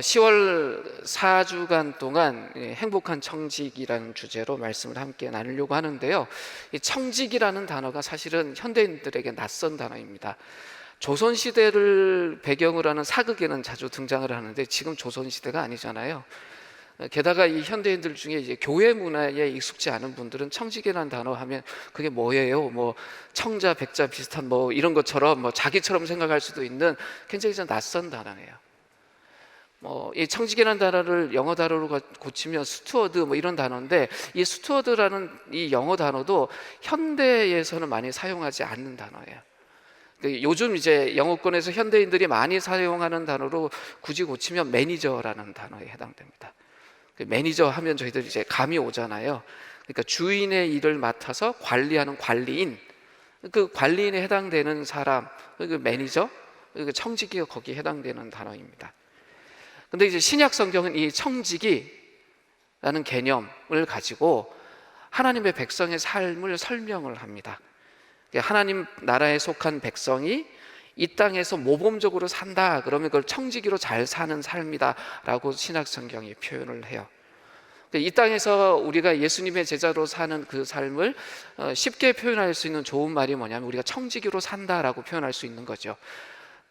10월 4주간 동안 행복한 청직이라는 주제로 말씀을 함께 나누려고 하는데요. 이 청직이라는 단어가 사실은 현대인들에게 낯선 단어입니다. 조선시대를 배경으로 하는 사극에는 자주 등장을 하는데 지금 조선시대가 아니잖아요. 게다가 이 현대인들 중에 이제 교회 문화에 익숙지 않은 분들은 청직이라는 단어 하면 그게 뭐예요? 뭐 청자, 백자 비슷한 뭐 이런 것처럼 뭐 자기처럼 생각할 수도 있는 굉장히 좀 낯선 단어예요. 이 청직이라는 단어를 영어 단어로 고치면 스튜어드 뭐 이런 단어인데, 이 스튜어드라는 이 영어 단어도 현대에서는 많이 사용하지 않는 단어예요. 요즘 이제 영어권에서 현대인들이 많이 사용하는 단어로 굳이 고치면 매니저라는 단어에 해당됩니다. 매니저 하면 저희들이 이제 감이 오잖아요. 그러니까 주인의 일을 맡아서 관리하는 관리인, 그 관리인에 해당되는 사람, 그 매니저, 그 청직이 거기에 해당되는 단어입니다. 근데 이제 신약 성경은 이 청직이라는 개념을 가지고 하나님의 백성의 삶을 설명을 합니다. 하나님 나라에 속한 백성이 이 땅에서 모범적으로 산다 그러면 그걸 청지기로 잘 사는 삶이다 라고 신약 성경이 표현을 해요. 이 땅에서 우리가 예수님의 제자로 사는 그 삶을 쉽게 표현할 수 있는 좋은 말이 뭐냐면 우리가 청지기로 산다라고 표현할 수 있는 거죠.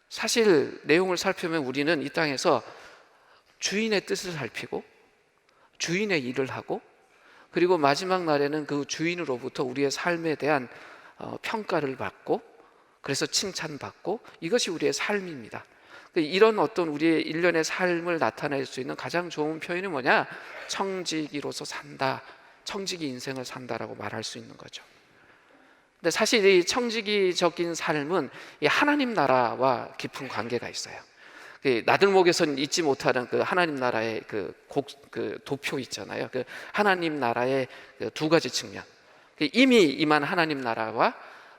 사실 내용을 살펴보면 우리는 이 땅에서 주인의 뜻을 살피고 주인의 일을 하고, 그리고 마지막 날에는 그 주인으로부터 우리의 삶에 대한 평가를 받고, 그래서 칭찬받고, 이것이 우리의 삶입니다. 이런 어떤 우리의 일련의 삶을 나타낼 수 있는 가장 좋은 표현이 뭐냐? 청지기로서 산다, 청지기 인생을 산다라고 말할 수 있는 거죠. 근데 사실 이 청지기적인 삶은 이 하나님 나라와 깊은 관계가 있어요. 나들목에서는 잊지 못하는 그 하나님 나라의 그 도표 있잖아요. 그 하나님 나라의 그 두 가지 측면, 이미 임한 하나님 나라와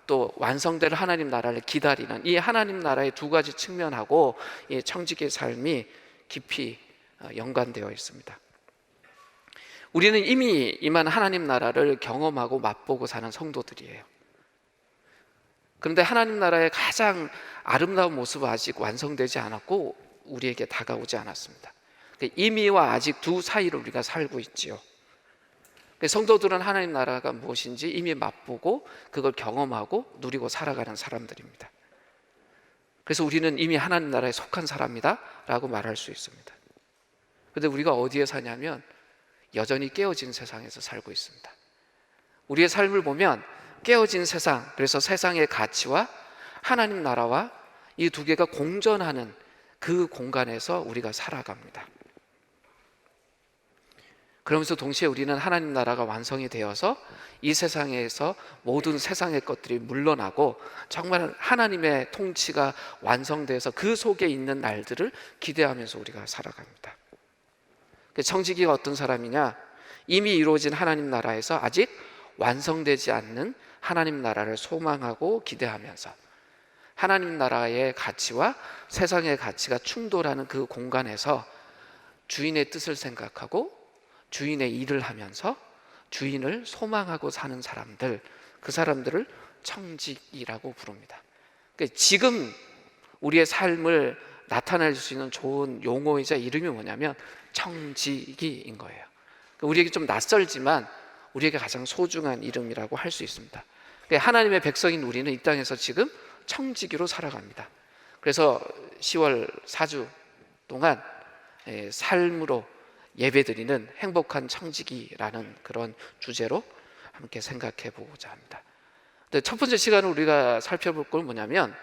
또 완성될 하나님 나라를 기다리는 이 하나님 나라의 두 가지 측면하고 이 청지기의 삶이 깊이 연관되어 있습니다. 우리는 이미 임한 하나님 나라를 경험하고 맛보고 사는 성도들이에요. 그런데 하나님 나라의 가장 아름다운 모습은 아직 완성되지 않았고 우리에게 다가오지 않았습니다. 이미와 아직 두 사이를 우리가 살고 있지요. 성도들은 하나님 나라가 무엇인지 이미 맛보고 그걸 경험하고 누리고 살아가는 사람들입니다. 그래서 우리는 이미 하나님 나라에 속한 사람이다 라고 말할 수 있습니다. 그런데 우리가 어디에 사냐면 여전히 깨어진 세상에서 살고 있습니다. 우리의 삶을 보면 깨어진 세상, 그래서 세상의 가치와 하나님 나라와 이 두 개가 공존하는 그 공간에서 우리가 살아갑니다. 그러면서 동시에 우리는 하나님 나라가 완성이 되어서 이 세상에서 모든 세상의 것들이 물러나고 정말 하나님의 통치가 완성돼서 그 속에 있는 날들을 기대하면서 우리가 살아갑니다. 청지기가 어떤 사람이냐? 이미 이루어진 하나님 나라에서 아직 완성되지 않는 하나님 나라를 소망하고 기대하면서 하나님 나라의 가치와 세상의 가치가 충돌하는 그 공간에서 주인의 뜻을 생각하고 주인의 일을 하면서 주인을 소망하고 사는 사람들, 그 사람들을 청직이라고 부릅니다. 지금 우리의 삶을 나타낼 수 있는 좋은 용어이자 이름이 뭐냐면 청지기인 거예요. 우리에게 좀 낯설지만 우리에게 가장 소중한 이름이라고 할 수 있습니다. 하나님의 백성인 우리는 이 땅에서 지금 청지기로 살아갑니다. 그래서 10월 4주 동안 삶으로 예배드리는 행복한 청지기라는 그런 주제로 함께 생각해 보고자 합니다. 첫 번째 시간을 우리가 살펴볼 건 뭐냐면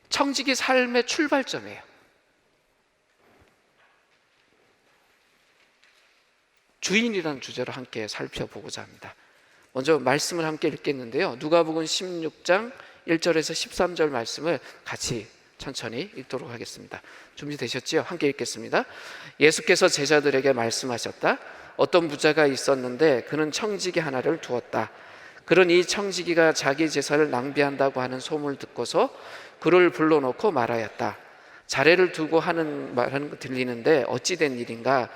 청지기 삶의 출발점이에요. 주인이라는 주제로 함께 살펴보고자 합니다. 먼저 말씀을 함께 읽겠는데요, 누가복음 16장 1절에서 13절 말씀을 같이 천천히 읽도록 하겠습니다. 준비되셨지요? 함께 읽겠습니다. 예수께서 제자들에게 말씀하셨다. 어떤 부자가 있었는데 그는 청지기 하나를 두었다. 그는 이 청지기가 자기 재산을 낭비한다고 하는 소문을 듣고서 그를 불러놓고 말하였다. 자네를 두고 하는 말은 들리는데 어찌 된 일인가?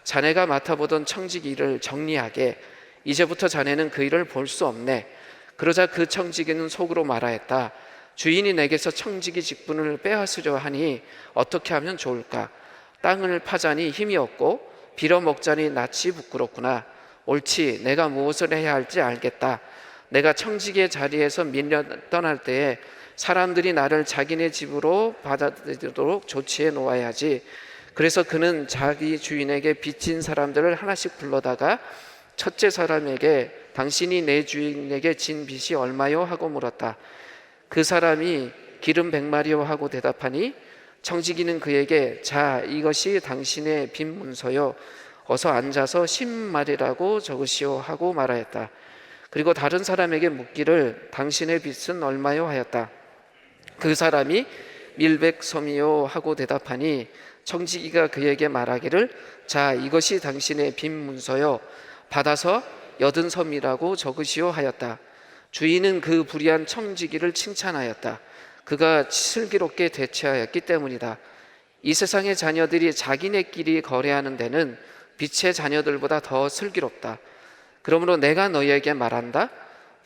자네가 맡아보던 청지기 일을 정리하게. 이제부터 자네는 그 일을 볼 수 없네. 그러자 그 청지기는 속으로 말하였다. 주인이 내게서 청지기 직분을 빼앗으려 하니 어떻게 하면 좋을까? 땅을 파자니 힘이 없고 빌어먹자니 낯이 부끄럽구나. 옳지, 내가 무엇을 해야 할지 알겠다. 내가 청지기의 자리에서 밀려 떠날 때에 사람들이 나를 자기네 집으로 받아들이도록 조치해 놓아야지. 그래서 그는 자기 주인에게 빚진 사람들을 하나씩 불러다가 첫째 사람에게 당신이 내 주인에게 진 빚이 얼마요? 하고 물었다. 그 사람이 기름 100마리요 하고 대답하니 청지기는 그에게 자, 이것이 당신의 빚 문서요. 어서 앉아서 10마리라고 적으시오 하고 말하였다. 그리고 다른 사람에게 묻기를 당신의 빚은 얼마요? 하였다. 그 사람이 밀백섬이요 하고 대답하니 청지기가 그에게 말하기를 자, 이것이 당신의 빚 문서요. 받아서 80섬이라고 적으시오 하였다. 주인은 그 불의한 청지기를 칭찬하였다. 그가 슬기롭게 대처하였기 때문이다. 이 세상의 자녀들이 자기네끼리 거래하는 데는 빛의 자녀들보다 더 슬기롭다. 그러므로 내가 너희에게 말한다.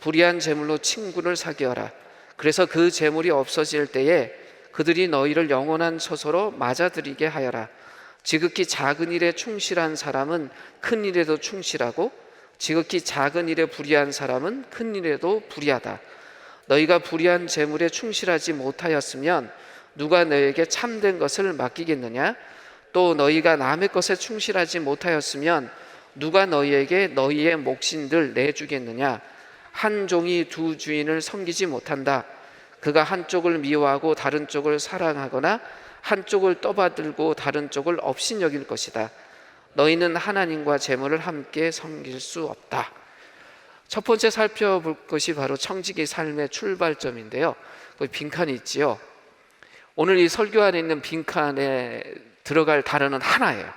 불의한 재물로 친구를 사귀어라. 그래서 그 재물이 없어질 때에 그들이 너희를 영원한 처소로 맞아들이게 하여라. 지극히 작은 일에 충실한 사람은 큰 일에도 충실하고 지극히 작은 일에 불의한 사람은 큰 일에도 불의하다. 너희가 불의한 재물에 충실하지 못하였으면 누가 너희에게 참된 것을 맡기겠느냐? 또 너희가 남의 것에 충실하지 못하였으면 누가 너희에게 너희의 몫인들 내주겠느냐? 한 종이 두 주인을 섬기지 못한다. 그가 한쪽을 미워하고 다른 쪽을 사랑하거나 한쪽을 떠받들고 다른 쪽을 업신여길 것이다. 너희는 하나님과 재물을 함께 섬길 수 없다. 첫 번째 살펴볼 것이 바로 청지기 삶의 출발점인데요. 거기 빈칸이 있지요. 오늘 이 설교 안에 있는 빈칸에 들어갈 단어는 하나예요.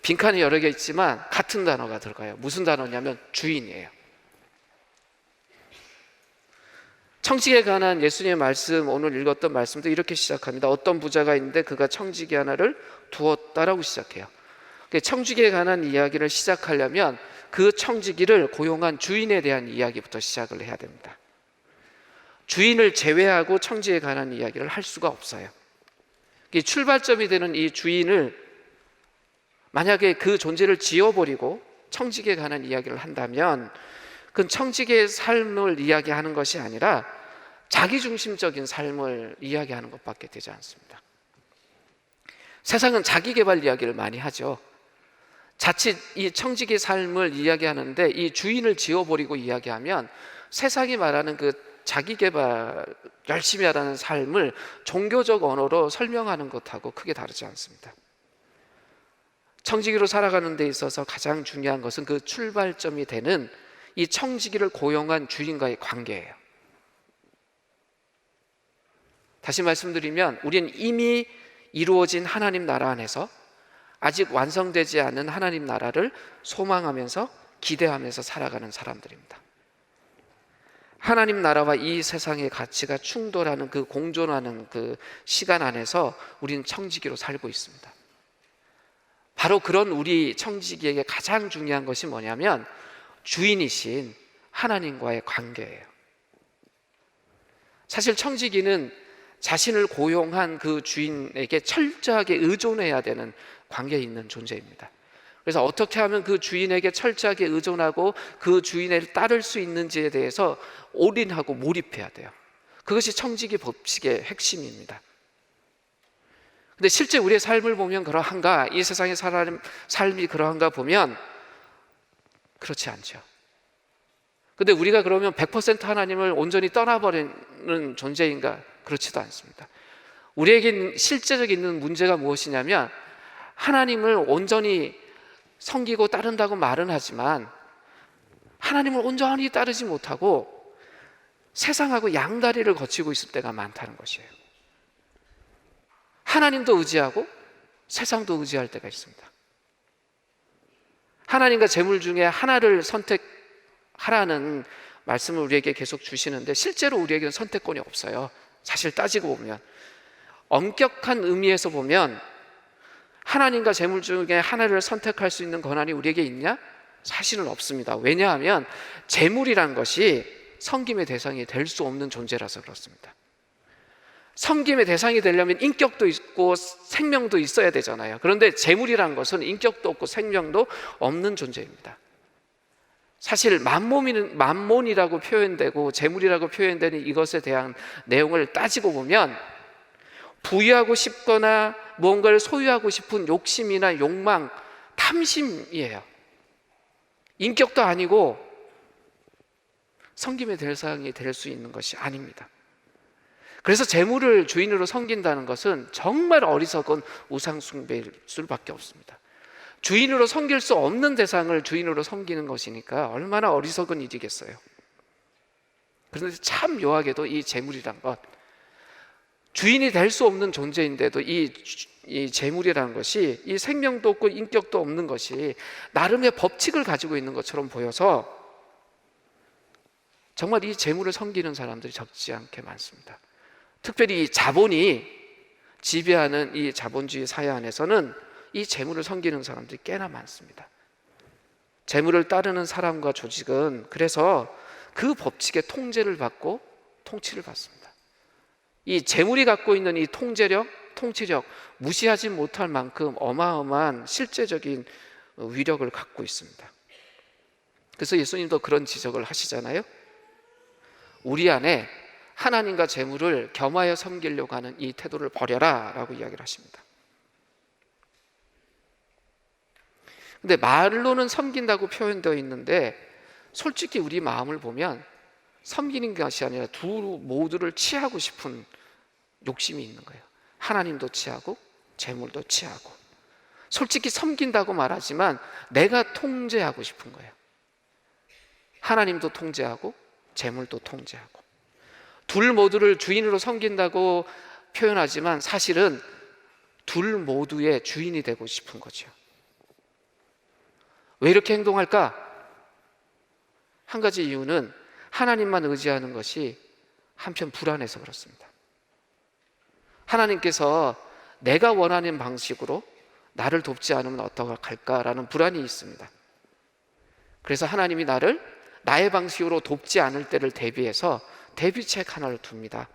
빈칸이 여러 개 있지만 같은 단어가 들어가요. 무슨 단어냐면 주인이에요. 청지기에 관한 예수님의 말씀, 오늘 읽었던 말씀도 이렇게 시작합니다. 어떤 부자가 있는데 그가 청지기 하나를 두었다라고 시작해요. 청지기에 관한 이야기를 시작하려면 그 청지기를 고용한 주인에 대한 이야기부터 시작을 해야 됩니다. 주인을 제외하고 청지기에 관한 이야기를 할 수가 없어요. 출발점이 되는 이 주인을 만약에 그 존재를 지워버리고 청지기에 관한 이야기를 한다면 그 청지기의 삶을 이야기하는 것이 아니라 자기중심적인 삶을 이야기하는 것밖에 되지 않습니다. 세상은 자기개발 이야기를 많이 하죠. 자칫 이 청지기 삶을 이야기하는데 이 주인을 지워버리고 이야기하면 세상이 말하는 그 자기개발, 열심히 하라는 삶을 종교적 언어로 설명하는 것하고 크게 다르지 않습니다. 청지기로 살아가는 데 있어서 가장 중요한 것은 그 출발점이 되는 이 청지기를 고용한 주인과의 관계예요. 다시 말씀드리면 우리는 이미 이루어진 하나님 나라 안에서 아직 완성되지 않은 하나님 나라를 소망하면서 기대하면서 살아가는 사람들입니다. 하나님 나라와 이 세상의 가치가 충돌하는 그 공존하는 그 시간 안에서 우리는 청지기로 살고 있습니다. 바로 그런 우리 청지기에게 가장 중요한 것이 뭐냐면 주인이신 하나님과의 관계예요. 사실 청지기는 자신을 고용한 그 주인에게 철저하게 의존해야 되는 관계에 있는 존재입니다. 그래서 어떻게 하면 그 주인에게 철저하게 의존하고 그 주인을 따를 수 있는지에 대해서 올인하고 몰입해야 돼요. 그것이 청지기 법칙의 핵심입니다. 근데 실제 우리의 삶을 보면 그러한가? 이 세상의 삶이 그러한가 보면 그렇지 않죠. 근데 우리가 그러면 100% 하나님을 온전히 떠나버리는 존재인가? 그렇지도 않습니다. 우리에게 실제적인 있는 문제가 무엇이냐면 하나님을 온전히 섬기고 따른다고 말은 하지만 하나님을 온전히 따르지 못하고 세상하고 양다리를 거치고 있을 때가 많다는 것이에요. 하나님도 의지하고 세상도 의지할 때가 있습니다. 하나님과 재물 중에 하나를 선택하라는 말씀을 우리에게 계속 주시는데 실제로 우리에게는 선택권이 없어요. 사실 따지고 보면 엄격한 의미에서 보면 하나님과 재물 중에 하나를 선택할 수 있는 권한이 우리에게 있냐? 사실은 없습니다. 왜냐하면 재물이란 것이 섬김의 대상이 될 수 없는 존재라서 그렇습니다. 섬김의 대상이 되려면 인격도 있고 생명도 있어야 되잖아요. 그런데 재물이라는 것은 인격도 없고 생명도 없는 존재입니다. 사실 만몬이라고 표현되고 재물이라고 표현되는 이것에 대한 내용을 따지고 보면 부유하고 싶거나 무언가를 소유하고 싶은 욕심이나 욕망, 탐심이에요. 인격도 아니고 섬김의 대상이 될 수 있는 것이 아닙니다. 그래서 재물을 주인으로 섬긴다는 것은 정말 어리석은 우상 숭배일 수밖에 없습니다. 주인으로 섬길 수 없는 대상을 주인으로 섬기는 것이니까 얼마나 어리석은 일이겠어요. 그런데 참 묘하게도 이 재물이란 것, 주인이 될 수 없는 존재인데도 이 재물이라는 것이 이 생명도 없고 인격도 없는 것이 나름의 법칙을 가지고 있는 것처럼 보여서 정말 이 재물을 섬기는 사람들이 적지 않게 많습니다. 특별히 이 자본이 지배하는 이 자본주의 사회 안에서는 이 재물을 섬기는 사람들이 꽤나 많습니다. 재물을 따르는 사람과 조직은 그래서 그 법칙의 통제를 받고 통치를 받습니다. 이 재물이 갖고 있는 이 통제력, 통치력 무시하지 못할 만큼 어마어마한 실제적인 위력을 갖고 있습니다. 그래서 예수님도 그런 지적을 하시잖아요. 우리 안에 하나님과 재물을 겸하여 섬기려고 하는 이 태도를 버려라 라고 이야기를 하십니다. 근데 말로는 섬긴다고 표현되어 있는데 솔직히 우리 마음을 보면 섬기는 것이 아니라 두 모두를 취하고 싶은 욕심이 있는 거예요. 하나님도 취하고 재물도 취하고. 솔직히 섬긴다고 말하지만 내가 통제하고 싶은 거예요. 하나님도 통제하고 재물도 통제하고. 둘 모두를 주인으로 섬긴다고 표현하지만 사실은 둘 모두의 주인이 되고 싶은 거죠. 왜 이렇게 행동할까? 한 가지 이유는 하나님만 의지하는 것이 한편 불안해서 그렇습니다. 하나님께서 내가 원하는 방식으로 나를 돕지 않으면 어떡할까라는 불안이 있습니다. 그래서 하나님이 나를 나의 방식으로 돕지 않을 때를 대비해서 대비책 하나를 둡니다.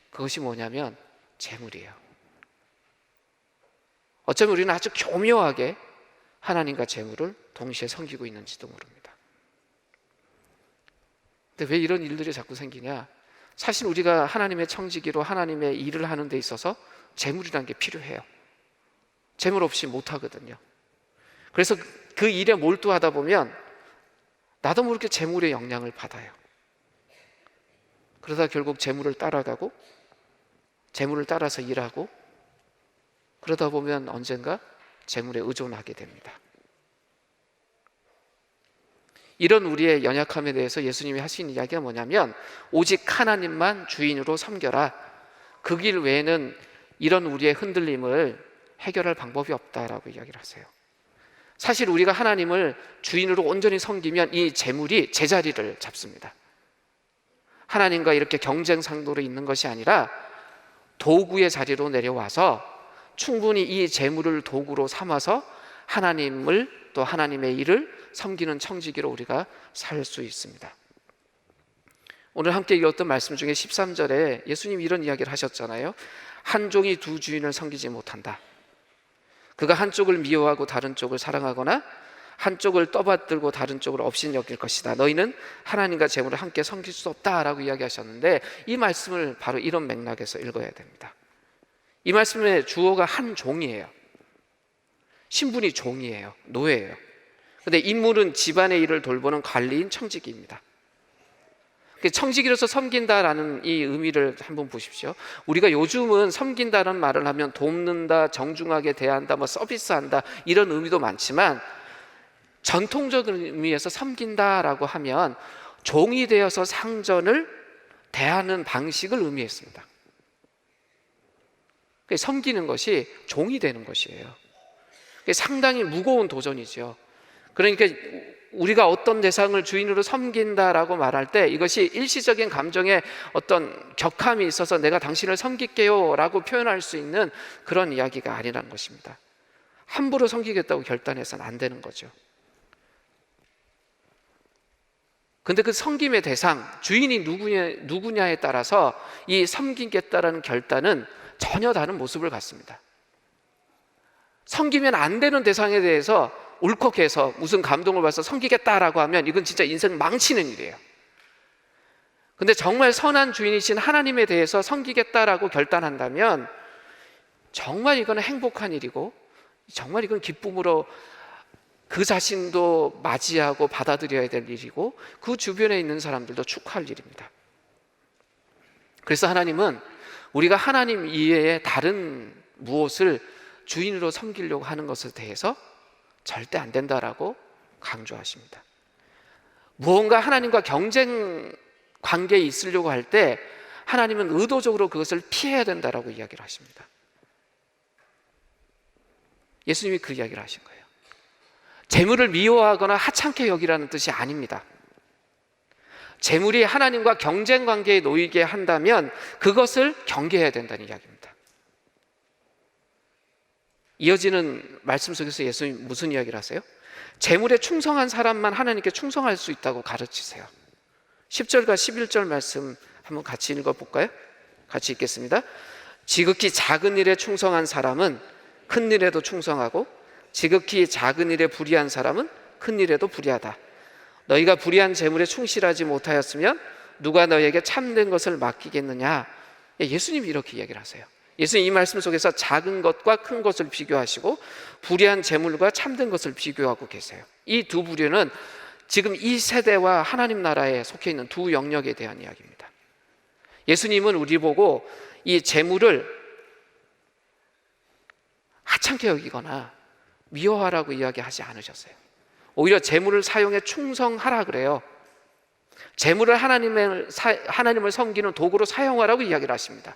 그것이 뭐냐면 재물이에요. 어쩌면 우리는 아주 교묘하게 하나님과 재물을 동시에 섬기고 있는지도 모릅니다. 근데 왜 이런 일들이 자꾸 생기냐? 사실 우리가 하나님의 청지기로 하나님의 일을 하는 데 있어서 재물이라는 게 필요해요. 재물 없이 못 하거든요. 그래서 그 일에 몰두하다 보면 나도 모르게 재물의 영향을 받아요. 그러다 결국 재물을 따라가고 재물을 따라서 일하고 그러다 보면 언젠가 재물에 의존하게 됩니다. 이런 우리의 연약함에 대해서 예수님이 하신 이야기가 뭐냐면 오직 하나님만 주인으로 섬겨라. 그 길 외에는 이런 우리의 흔들림을 해결할 방법이 없다라고 이야기를 하세요. 사실 우리가 하나님을 주인으로 온전히 섬기면 이 재물이 제자리를 잡습니다. 하나님과 이렇게 경쟁 상도로 있는 것이 아니라 도구의 자리로 내려와서 충분히 이 재물을 도구로 삼아서 하나님을 또 하나님의 일을 섬기는 청지기로 우리가 살 수 있습니다. 오늘 함께 읽었던 말씀 중에 13절에 예수님이 이런 이야기를 하셨잖아요. 한 종이 두 주인을 섬기지 못한다. 그가 한쪽을 미워하고 다른 쪽을 사랑하거나 한쪽을 떠받들고 다른 쪽을 업신여길 것이다. 너희는 하나님과 재물을 함께 섬길 수 없다라고 이야기하셨는데 이 말씀을 바로 이런 맥락에서 읽어야 됩니다. 이 말씀의 주어가 한 종이에요. 신분이 종이에요. 노예예요. 그런데 인물은 집안의 일을 돌보는 관리인 청지기입니다. 청지기로서 섬긴다라는 이 의미를 한번 보십시오. 우리가 요즘은 섬긴다라는 말을 하면 돕는다, 정중하게 대한다, 서비스한다 이런 의미도 많지만 전통적인 의미에서 섬긴다라고 하면 종이 되어서 상전을 대하는 방식을 의미했습니다. 섬기는 것이 종이 되는 것이에요. 상당히 무거운 도전이죠. 그러니까 우리가 어떤 대상을 주인으로 섬긴다라고 말할 때 이것이 일시적인 감정에 어떤 격함이 있어서 내가 당신을 섬길게요 라고 표현할 수 있는 그런 이야기가 아니라는 것입니다. 함부로 섬기겠다고 결단해서는 안 되는 거죠. 근데 그 섬김의 대상, 주인이 누구냐에 따라서 이 섬기겠다라는 결단은 전혀 다른 모습을 갖습니다. 섬기면 안 되는 대상에 대해서 울컥해서 무슨 감동을 받아서 섬기겠다라고 하면 이건 진짜 인생 망치는 일이에요. 근데 정말 선한 주인이신 하나님에 대해서 섬기겠다라고 결단한다면 정말 이거는 행복한 일이고 정말 이건 기쁨으로 그 자신도 맞이하고 받아들여야 될 일이고 그 주변에 있는 사람들도 축하할 일입니다. 그래서 하나님은 우리가 하나님 이외에 다른 무엇을 주인으로 섬기려고 하는 것에 대해서 절대 안 된다라고 강조하십니다. 무언가 하나님과 경쟁 관계에 있으려고 할 때 하나님은 의도적으로 그것을 피해야 된다라고 이야기를 하십니다. 예수님이 그 이야기를 하신 거예요. 재물을 미워하거나 하찮게 여기라는 뜻이 아닙니다. 재물이 하나님과 경쟁 관계에 놓이게 한다면 그것을 경계해야 된다는 이야기입니다. 이어지는 말씀 속에서 예수님 무슨 이야기를 하세요? 재물에 충성한 사람만 하나님께 충성할 수 있다고 가르치세요. 10절과 11절 말씀 한번 같이 읽어볼까요? 같이 읽겠습니다. 지극히 작은 일에 충성한 사람은 큰 일에도 충성하고 지극히 작은 일에 불의한 사람은 큰 일에도 불의하다. 너희가 불의한 재물에 충실하지 못하였으면 누가 너희에게 참된 것을 맡기겠느냐. 예수님이 이렇게 이야기를 하세요. 예수님 이 말씀 속에서 작은 것과 큰 것을 비교하시고 불의한 재물과 참된 것을 비교하고 계세요. 이 두 부류는 지금 이 세대와 하나님 나라에 속해 있는 두 영역에 대한 이야기입니다. 예수님은 우리 보고 이 재물을 하찮게 여기거나 미워하라고 이야기하지 않으셨어요. 오히려 재물을 사용해 충성하라 그래요. 재물을 하나님을 섬기는 도구로 사용하라고 이야기를 하십니다.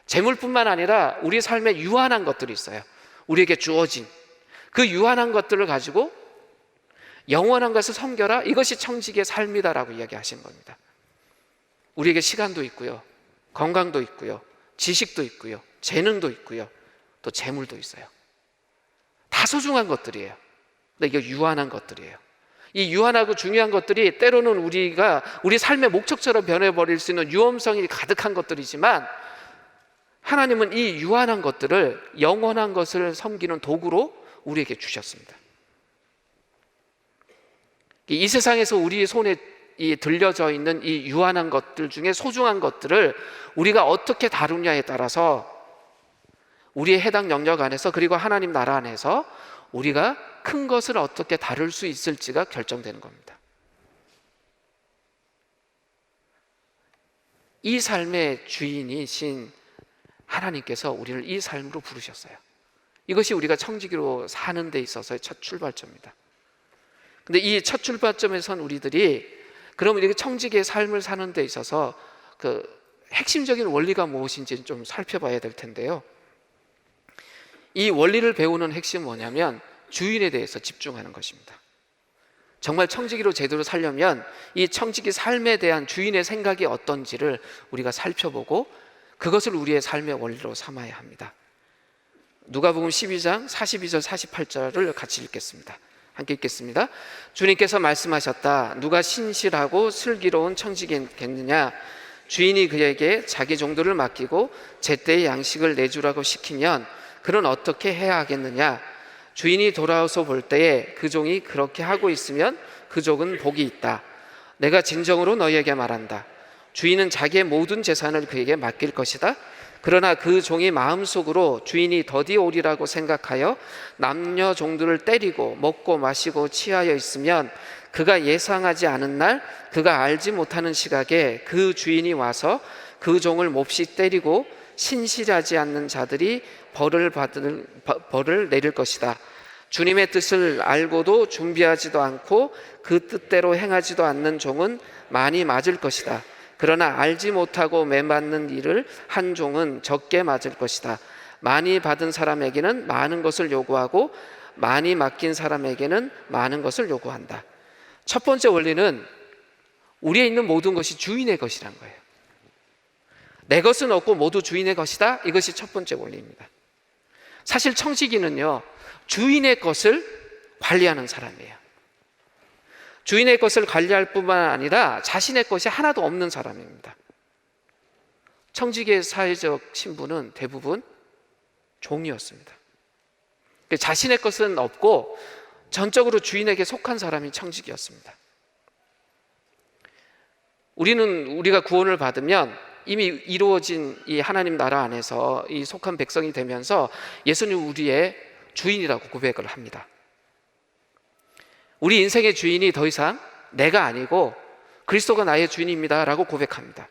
재물뿐만 아니라 우리 삶에 유한한 것들이 있어요. 우리에게 주어진 그 유한한 것들을 가지고 영원한 것을 섬겨라. 이것이 청지기의 삶이다라고 이야기하신 겁니다. 우리에게 시간도 있고요, 건강도 있고요, 지식도 있고요, 재능도 있고요, 또 재물도 있어요. 다 소중한 것들이에요. 근데 이게 유한한 것들이에요. 이 유한하고 중요한 것들이 때로는 우리가 우리 삶의 목적처럼 변해버릴 수 있는 유험성이 가득한 것들이지만 하나님은 이 유한한 것들을 영원한 것을 섬기는 도구로 우리에게 주셨습니다. 이 세상에서 우리 손에 들려져 있는 이 유한한 것들 중에 소중한 것들을 우리가 어떻게 다루냐에 따라서 우리의 해당 영역 안에서 그리고 하나님 나라 안에서 우리가 큰 것을 어떻게 다룰 수 있을지가 결정되는 겁니다. 이 삶의 주인이신 하나님께서 우리를 이 삶으로 부르셨어요. 이것이 우리가 청지기로 사는 데 있어서의 첫 출발점입니다. 근데 이 첫 출발점에선 우리들이 그럼 이렇게 청지기의 삶을 사는 데 있어서 그 핵심적인 원리가 무엇인지 좀 살펴봐야 될 텐데요. 이 원리를 배우는 핵심은 뭐냐면 주인에 대해서 집중하는 것입니다. 정말 청지기로 제대로 살려면 이 청지기 삶에 대한 주인의 생각이 어떤지를 우리가 살펴보고 그것을 우리의 삶의 원리로 삼아야 합니다. 누가복음 12장 42절 48절을 같이 읽겠습니다. 함께 읽겠습니다. 주님께서 말씀하셨다. 누가 신실하고 슬기로운 청지기겠느냐? 주인이 그에게 자기 종들을 맡기고 제때의 양식을 내주라고 시키면 그는 어떻게 해야 하겠느냐? 주인이 돌아와서 볼 때에 그 종이 그렇게 하고 있으면 그 종은 복이 있다. 내가 진정으로 너희에게 말한다. 주인은 자기의 모든 재산을 그에게 맡길 것이다. 그러나 그 종이 마음속으로 주인이 더디 오리라고 생각하여 남녀 종들을 때리고 먹고 마시고 취하여 있으면 그가 예상하지 않은 날 그가 알지 못하는 시각에 그 주인이 와서 그 종을 몹시 때리고 신실하지 않는 자들이 벌을 내릴 것이다. 주님의 뜻을 알고도 준비하지도 않고 그 뜻대로 행하지도 않는 종은 많이 맞을 것이다. 그러나 알지 못하고 매맞는 일을 한 종은 적게 맞을 것이다. 많이 받은 사람에게는 많은 것을 요구하고 많이 맡긴 사람에게는 많은 것을 요구한다. 첫 번째 원리는 우리에 있는 모든 것이 주인의 것이란 거예요. 내 것은 없고 모두 주인의 것이다. 이것이 첫 번째 원리입니다. 사실 청지기는요, 주인의 것을 관리하는 사람이에요. 주인의 것을 관리할 뿐만 아니라 자신의 것이 하나도 없는 사람입니다. 청지기의 사회적 신분은 대부분 종이었습니다. 자신의 것은 없고 전적으로 주인에게 속한 사람이 청지기였습니다. 우리가 구원을 받으면 이미 이루어진 이 하나님 나라 안에서 이 속한 백성이 되면서 예수님 우리의 주인이라고 고백을 합니다. 우리 인생의 주인이 더 이상 내가 아니고 그리스도가 나의 주인입니다 라고 고백합니다.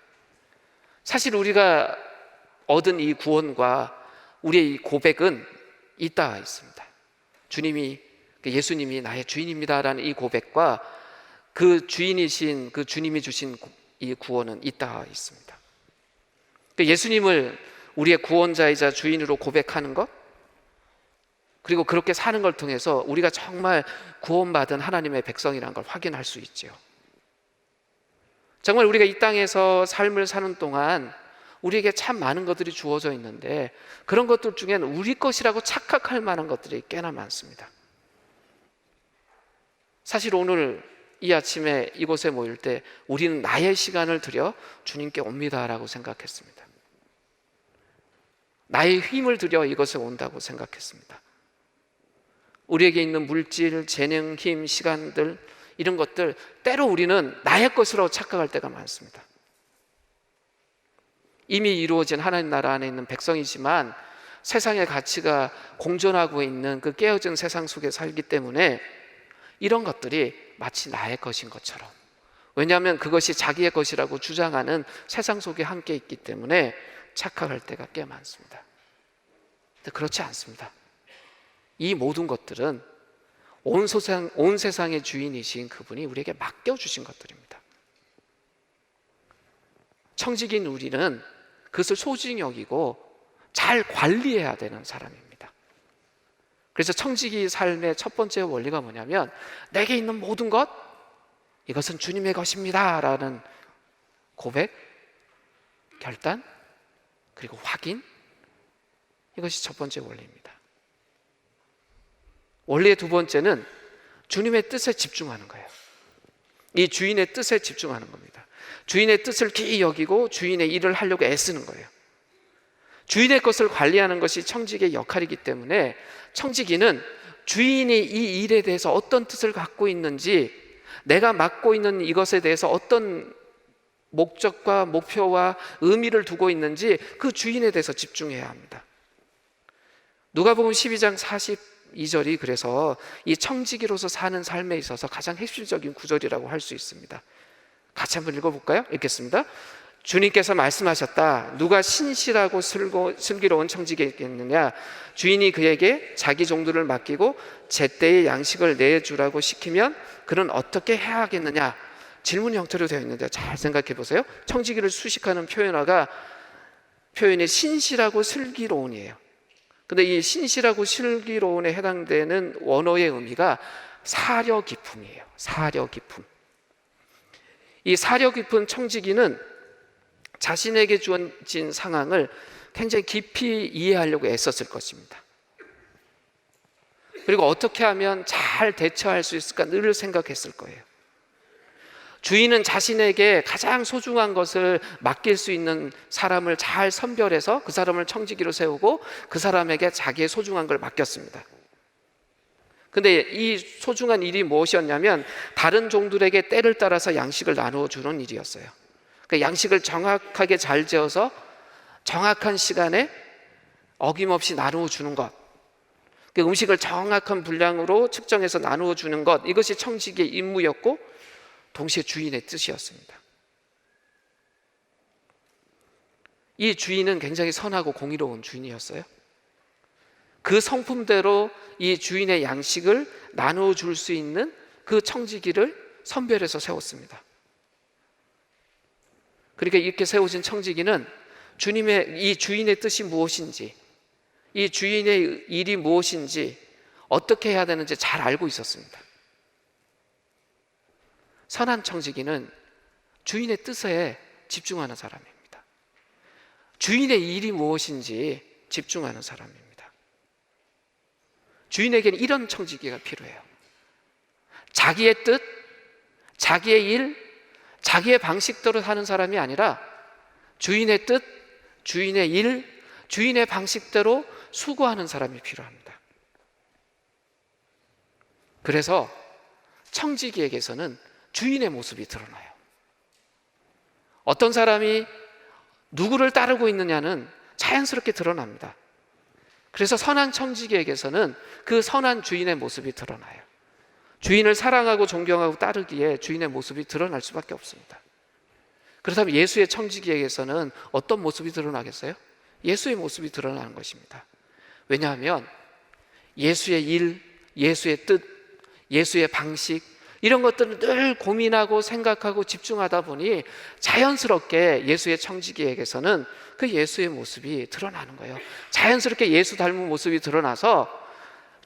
사실 우리가 얻은 이 구원과 우리의 이 고백은 있다 있습니다. 예수님이 나의 주인입니다라는 이 고백과 그 주인이신 그 주님이 주신 이 구원은 있다 있습니다. 예수님을 우리의 구원자이자 주인으로 고백하는 것, 그리고 그렇게 사는 걸 통해서 우리가 정말 구원받은 하나님의 백성이라는 걸 확인할 수 있죠. 정말 우리가 이 땅에서 삶을 사는 동안 우리에게 참 많은 것들이 주어져 있는데 그런 것들 중에는 우리 것이라고 착각할 만한 것들이 꽤나 많습니다. 사실 오늘 이 아침에 이곳에 모일 때 우리는 나의 시간을 들여 주님께 옵니다라고 생각했습니다. 나의 힘을 들여 이것에 온다고 생각했습니다. 우리에게 있는 물질, 재능, 힘, 시간들 이런 것들 때로 우리는 나의 것으로 착각할 때가 많습니다. 이미 이루어진 하나님 나라 안에 있는 백성이지만 세상의 가치가 공존하고 있는 그 깨어진 세상 속에 살기 때문에 이런 것들이 마치 나의 것인 것처럼, 왜냐하면 그것이 자기의 것이라고 주장하는 세상 속에 함께 있기 때문에 착각할 때가 꽤 많습니다. 근데 그렇지 않습니다. 이 모든 것들은 온 세상의 주인이신 그분이 우리에게 맡겨주신 것들입니다. 청지기인 우리는 그것을 소중히 여기고 잘 관리해야 되는 사람입니다. 그래서 청지기 삶의 첫 번째 원리가 뭐냐면 내게 있는 모든 것, 이것은 주님의 것입니다 라는 고백, 결단, 그리고 확인, 이것이 첫 번째 원리입니다. 원리의 두 번째는 주님의 뜻에 집중하는 거예요. 이 주인의 뜻에 집중하는 겁니다. 주인의 뜻을 기이 여기고 주인의 일을 하려고 애쓰는 거예요. 주인의 것을 관리하는 것이 청지기의 역할이기 때문에 청지기는 주인이 이 일에 대해서 어떤 뜻을 갖고 있는지, 내가 맡고 있는 이것에 대해서 어떤 목적과 목표와 의미를 두고 있는지 그 주인에 대해서 집중해야 합니다. 누가복음 12장 42절이 그래서 이 청지기로서 사는 삶에 있어서 가장 핵심적인 구절이라고 할 수 있습니다. 같이 한번 읽어볼까요? 읽겠습니다. 주님께서 말씀하셨다. 누가 신실하고 슬기로운 청지기겠느냐? 주인이 그에게 자기 종들을 맡기고 제때의 양식을 내주라고 시키면 그는 어떻게 해야 하겠느냐? 질문 형태로 되어 있는데 잘 생각해 보세요. 청지기를 수식하는 표현이 신실하고 슬기로운이에요. 근데 이 신실하고 슬기로운에 해당되는 원어의 의미가 사려 깊음이에요. 사려 깊음. 이 사려 깊은 청지기는 자신에게 주어진 상황을 굉장히 깊이 이해하려고 애썼을 것입니다. 그리고 어떻게 하면 잘 대처할 수 있을까 늘 생각했을 거예요. 주인은 자신에게 가장 소중한 것을 맡길 수 있는 사람을 잘 선별해서 그 사람을 청지기로 세우고 그 사람에게 자기의 소중한 걸 맡겼습니다. 근데 이 소중한 일이 무엇이었냐면 다른 종들에게 때를 따라서 양식을 나누어 주는 일이었어요. 그 양식을 정확하게 잘 재어서 정확한 시간에 어김없이 나누어 주는 것, 그 음식을 정확한 분량으로 측정해서 나누어 주는 것, 이것이 청지기의 임무였고 동시에 주인의 뜻이었습니다. 이 주인은 굉장히 선하고 공의로운 주인이었어요. 그 성품대로 이 주인의 양식을 나누어 줄 수 있는 그 청지기를 선별해서 세웠습니다. 그러니까 이렇게 세워진 청지기는 이 주인의 뜻이 무엇인지, 이 주인의 일이 무엇인지, 어떻게 해야 되는지 잘 알고 있었습니다. 선한 청지기는 주인의 뜻에 집중하는 사람입니다. 주인의 일이 무엇인지 집중하는 사람입니다. 주인에게는 이런 청지기가 필요해요. 자기의 뜻, 자기의 일, 자기의 방식대로 사는 사람이 아니라 주인의 뜻, 주인의 일, 주인의 방식대로 수고하는 사람이 필요합니다. 그래서 청지기에게서는 주인의 모습이 드러나요. 어떤 사람이 누구를 따르고 있느냐는 자연스럽게 드러납니다. 그래서 선한 청지기에게서는 그 선한 주인의 모습이 드러나요. 주인을 사랑하고 존경하고 따르기에 주인의 모습이 드러날 수밖에 없습니다. 그렇다면 예수의 청지기에게서는 어떤 모습이 드러나겠어요? 예수의 모습이 드러나는 것입니다. 왜냐하면 예수의 일, 예수의 뜻, 예수의 방식, 이런 것들을 늘 고민하고 생각하고 집중하다 보니 자연스럽게 예수의 청지기에게서는 그 예수의 모습이 드러나는 거예요. 자연스럽게 예수 닮은 모습이 드러나서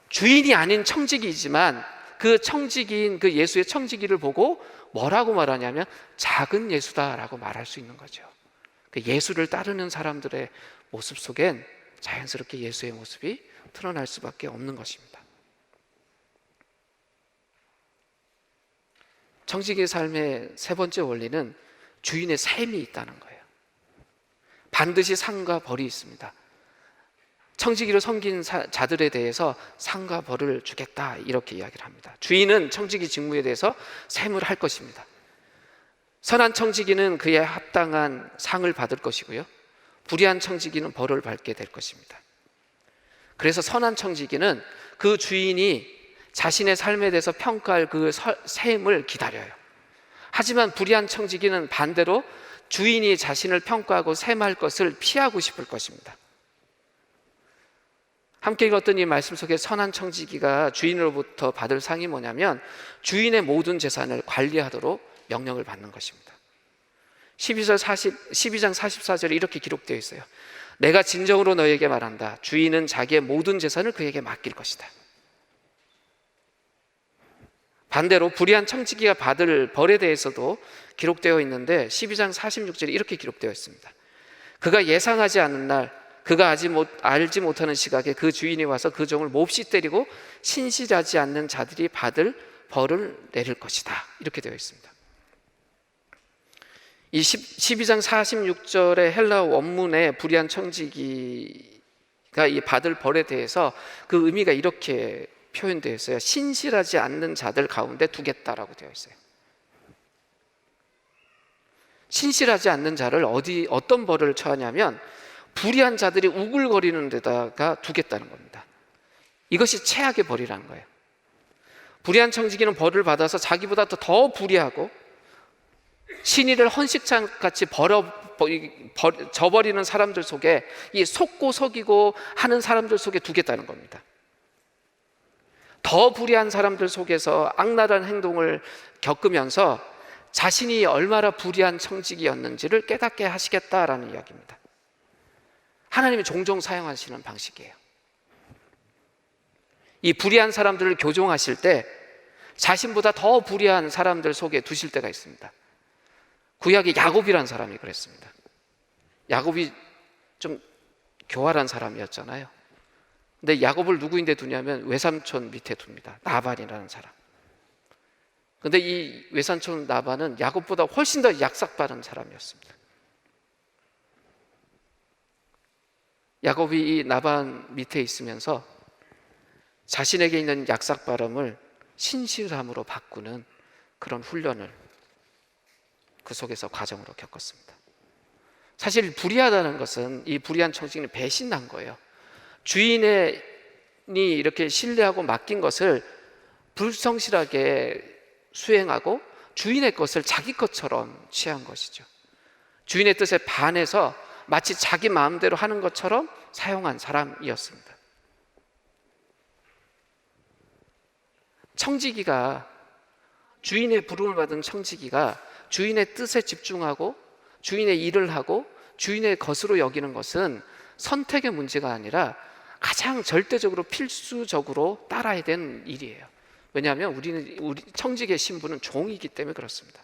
주인이 아닌 청지기이지만 그 청지기인 그 예수의 청지기를 보고 뭐라고 말하냐면 작은 예수다라고 말할 수 있는 거죠. 그 예수를 따르는 사람들의 모습 속엔 자연스럽게 예수의 모습이 드러날 수밖에 없는 것입니다. 청지기의 삶의 세 번째 원리는 주인의 셈이 있다는 거예요. 반드시 상과 벌이 있습니다. 청지기로 섬긴 자들에 대해서 상과 벌을 주겠다, 이렇게 이야기를 합니다. 주인은 청지기 직무에 대해서 셈을 할 것입니다. 선한 청지기는 그에 합당한 상을 받을 것이고요, 불의한 청지기는 벌을 받게 될 것입니다. 그래서 선한 청지기는 그 주인이 자신의 삶에 대해서 평가할 그 셈을 기다려요. 하지만 불의한 청지기는 반대로 주인이 자신을 평가하고 셈할 것을 피하고 싶을 것입니다. 함께 읽었던 이 말씀 속에 선한 청지기가 주인으로부터 받을 상이 뭐냐면 주인의 모든 재산을 관리하도록 명령을 받는 것입니다. 12장 44절에 이렇게 기록되어 있어요. 내가 진정으로 너에게 말한다. 주인은 자기의 모든 재산을 그에게 맡길 것이다. 반대로 불의한 청지기가 받을 벌에 대해서도 기록되어 있는데 12장 46절에 이렇게 기록되어 있습니다. 그가 예상하지 않는 날, 그가 알지 못하는 시각에 그 주인이 와서 그 종을 몹시 때리고 신실하지 않는 자들이 받을 벌을 내릴 것이다, 이렇게 되어 있습니다. 이 12장 46절의 헬라어 원문에 불의한 청지기가 이 받을 벌에 대해서 그 의미가 이렇게 표현되어 있어요. 신실하지 않는 자들 가운데 두겠다라고 되어 있어요. 신실하지 않는 자를 어떤 벌을 처하냐면 불의한 자들이 우글거리는 데다가 두겠다는 겁니다. 이것이 최악의 벌이라는 거예요. 불의한 청지기는 벌을 받아서 자기보다 더 불의하고 신의를 헌식장같이 저버리는 사람들 속에, 이 속고 속이고 하는 사람들 속에 두겠다는 겁니다. 더 불의한 사람들 속에서 악랄한 행동을 겪으면서 자신이 얼마나 불의한 청지기였는지를 깨닫게 하시겠다라는 이야기입니다. 하나님이 종종 사용하시는 방식이에요. 이 불의한 사람들을 교종하실 때 자신보다 더 불의한 사람들 속에 두실 때가 있습니다. 구약의 야곱이라는 사람이 그랬습니다. 야곱이 좀 교활한 사람이었잖아요. 근데 야곱을 누구인데 두냐면 외삼촌 밑에 둡니다. 나반이라는 사람. 근데 이 외삼촌 나반은 야곱보다 훨씬 더 약삭빠른 사람이었습니다. 야곱이 이 나반 밑에 있으면서 자신에게 있는 약삭빠름을 신실함으로 바꾸는 그런 훈련을 그 속에서 과정으로 겪었습니다. 사실 불의하다는 것은, 이 불의한 청지기는 배신한 거예요. 주인이 이렇게 신뢰하고 맡긴 것을 불성실하게 수행하고 주인의 것을 자기 것처럼 취한 것이죠. 주인의 뜻에 반해서 마치 자기 마음대로 하는 것처럼 사용한 사람이었습니다. 청지기가, 주인의 부름을 받은 청지기가 주인의 뜻에 집중하고 주인의 일을 하고 주인의 것으로 여기는 것은 선택의 문제가 아니라 가장 절대적으로 필수적으로 따라야 되는 일이에요. 왜냐하면 우리 청지기의 신분은 종이기 때문에 그렇습니다.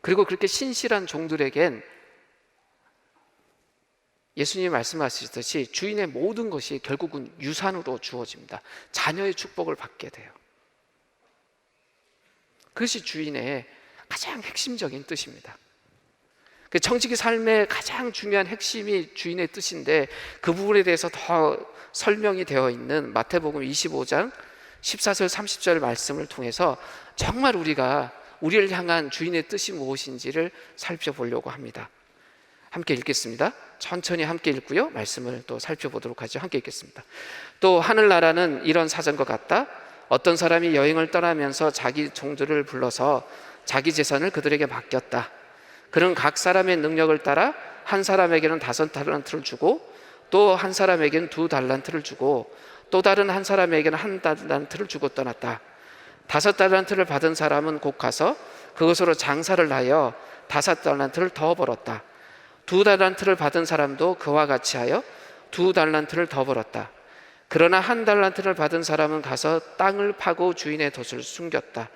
그리고 그렇게 신실한 종들에겐 예수님이 말씀하시듯이 주인의 모든 것이 결국은 유산으로 주어집니다. 자녀의 축복을 받게 돼요. 그것이 주인의 가장 핵심적인 뜻입니다. 그 청지기 삶의 가장 중요한 핵심이 주인의 뜻인데, 그 부분에 대해서 더 설명이 되어 있는 마태복음 25장 14절 30절 말씀을 통해서 정말 우리를 향한 주인의 뜻이 무엇인지를 살펴보려고 합니다. 함께 읽겠습니다. 천천히 함께 읽고요, 말씀을 또 살펴보도록 하죠. 함께 읽겠습니다. 또 하늘나라는 이런 사정과 같다. 어떤 사람이 여행을 떠나면서 자기 종들을 불러서 자기 재산을 그들에게 맡겼다. 그는 각 사람의 능력을 따라 한 사람에게는 5달란트를 주고, 또 한 사람에게는 2달란트를 주고, 또 다른 한 사람에게는 1달란트를 주고 떠났다. 5달란트를 받은 사람은 곧 가서 그것으로 장사를 하여 5달란트를 더 벌었다. 2달란트를 받은 사람도 그와 같이 하여 2달란트를 더 벌었다. 그러나 1달란트를 받은 사람은 가서 땅을 파고 주인의 덫을 숨겼다.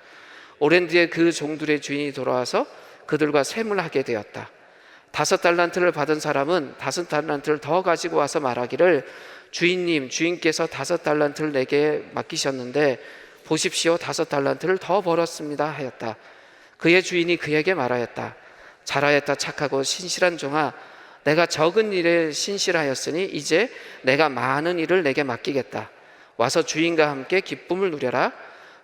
오랜 뒤에 그 종들의 주인이 돌아와서 그들과 셈을 하게 되었다. 5달란트를 받은 사람은 5달란트를 더 가지고 와서 말하기를, 주인님, 주인께서 5달란트를 내게 맡기셨는데 보십시오, 5달란트를 더 벌었습니다 하였다. 그의 주인이 그에게 말하였다. 잘하였다, 착하고 신실한 종아, 내가 적은 일에 신실하였으니 이제 내가 많은 일을 내게 맡기겠다. 와서 주인과 함께 기쁨을 누려라.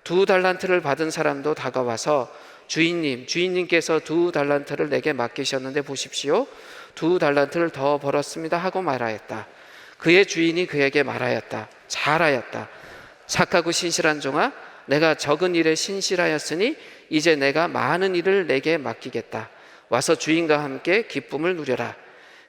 2달란트를 받은 사람도 다가와서, 주인님, 주인님께서 2달란트를 내게 맡기셨는데 보십시오, 2달란트를 더 벌었습니다 하고 말하였다. 그의 주인이 그에게 말하였다. 잘하였다, 착하고 신실한 종아, 내가 적은 일에 신실하였으니 이제 내가 많은 일을 내게 맡기겠다. 와서 주인과 함께 기쁨을 누려라.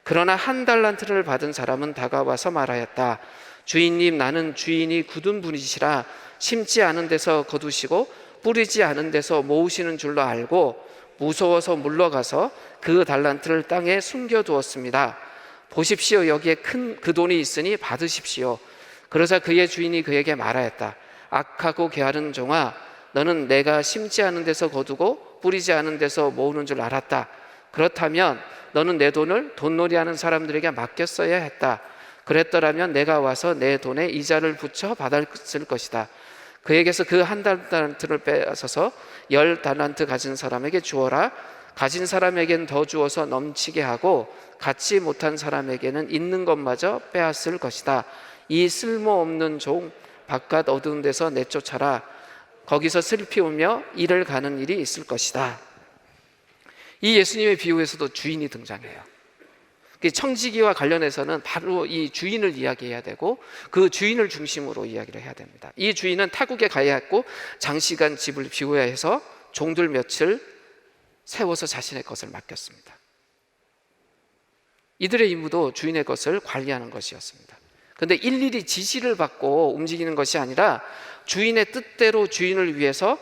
그러나 1달란트를 받은 사람은 다가와서 말하였다. 주인님, 나는 주인이 굳은 분이시라 심지 않은 데서 거두시고 뿌리지 않은 데서 모으시는 줄로 알고 무서워서 물러가서 그 달란트를 땅에 숨겨두었습니다. 보십시오, 여기에 큰 그 돈이 있으니 받으십시오. 그러자 그의 주인이 그에게 말하였다. 악하고 게으른 종아, 너는 내가 심지 않은 데서 거두고 뿌리지 않은 데서 모으는 줄 알았다. 그렇다면 너는 내 돈을 돈놀이하는 사람들에게 맡겼어야 했다. 그랬더라면 내가 와서 내 돈에 이자를 붙여 받았을 것이다. 그에게서 그 1달란트를 빼앗아서 10달란트 가진 사람에게 주어라. 가진 사람에게는 더 주어서 넘치게 하고 갖지 못한 사람에게는 있는 것마저 빼앗을 것이다. 이 쓸모없는 종, 바깥 어두운 데서 내쫓아라. 거기서 슬피 울며 이를 가는 일이 있을 것이다. 이 예수님의 비유에서도 주인이 등장해요. 청지기와 관련해서는 바로 이 주인을 이야기해야 되고, 그 주인을 중심으로 이야기를 해야 됩니다. 이 주인은 타국에 가야 했고 장시간 집을 비워야 해서 종들 며칠 세워서 자신의 것을 맡겼습니다. 이들의 임무도 주인의 것을 관리하는 것이었습니다. 그런데 일일이 지시를 받고 움직이는 것이 아니라 주인의 뜻대로 주인을 위해서